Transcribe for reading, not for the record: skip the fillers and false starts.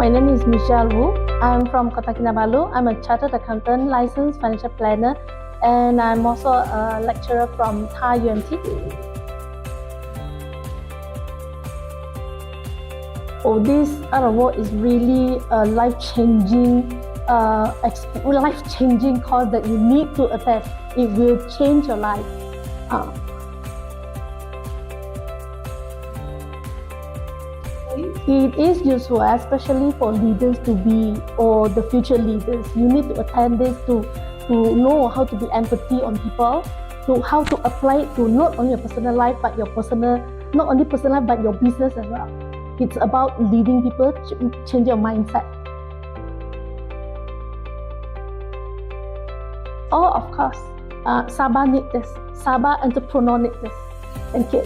My name is Michelle Wu. I'm from Kota Kinabalu. I'm a chartered accountant, licensed financial planner, and I'm also a lecturer from Thai UMT. Oh, this award is really a life-changing course that you need to attend. It will change your life. It is useful, especially for leaders to be, or the future leaders. You need to attend this to know how to be empathy on people, to how to apply it to not only your personal life, but not only personal life, but your business as well. It's about leading people, change your mindset. Oh, of course. Sabah need this. Sabah entrepreneur need this. Thank you.